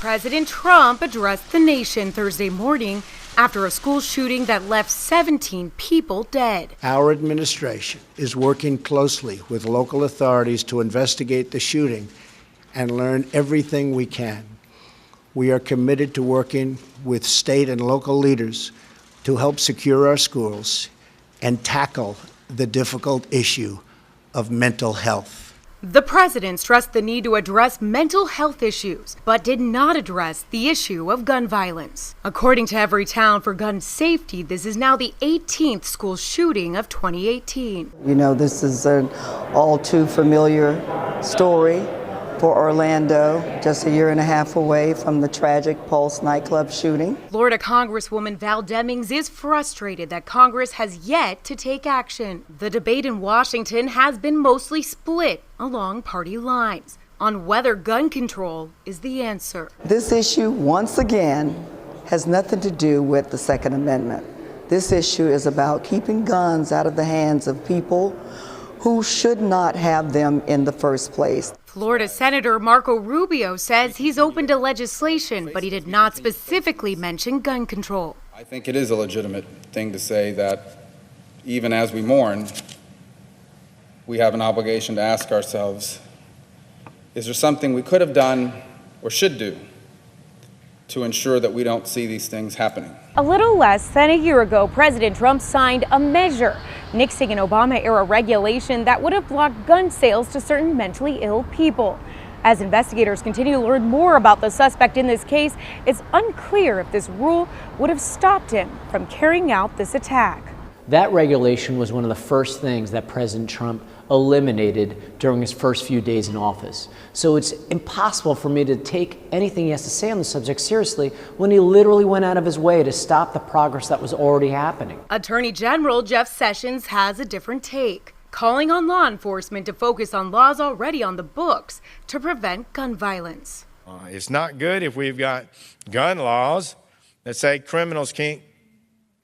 President Trump addressed the nation Thursday morning after a school shooting that left 17 people dead. Our administration is working closely with local authorities to investigate the shooting and learn everything we can. We are committed to working with state and local leaders to help secure our schools and tackle the difficult issue of mental health. The president stressed the need to address mental health issues, but did not address the issue of gun violence. According to Everytown for Gun Safety, this is now the 18th school shooting of 2018. You know, this is an all too familiar story for Orlando, just a year and a half away from the tragic Pulse nightclub shooting. Florida Congresswoman Val Demings is frustrated that Congress has yet to take action. The debate in Washington has been mostly split along party lines on whether gun control is the answer. This issue, once again, has nothing to do with the Second Amendment. This issue is about keeping guns out of the hands of people who should not have them in the first place. Florida Senator Marco Rubio says he's open to legislation, but he did not specifically mention gun control. I think it is a legitimate thing to say that even as we mourn, we have an obligation to ask ourselves, is there something we could have done or should do to ensure that we don't see these things happening? A little less than a year ago, President Trump signed a measure nixing an Obama-era regulation that would have blocked gun sales to certain mentally ill people. As investigators continue to learn more about the suspect in this case, it's unclear if this rule would have stopped him from carrying out this attack. That regulation was one of the first things that President Trump eliminated during his first few days in office. So it's impossible for me to take anything he has to say on the subject seriously when he literally went out of his way to stop the progress that was already happening. Attorney General Jeff Sessions has a different take, calling on law enforcement to focus on laws already on the books to prevent gun violence. It's not good if we've got gun laws that say criminals can't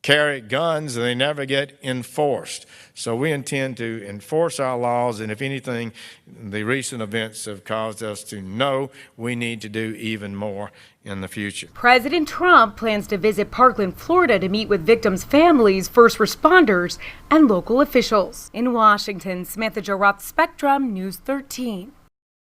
carry guns and they never get enforced. So we intend to enforce our laws, and if anything, the recent events have caused us to know we need to do even more in the future. President Trump plans to visit Parkland, Florida to meet with victims' families, first responders, and local officials. In Washington, Samantha-Jo, Spectrum News 13.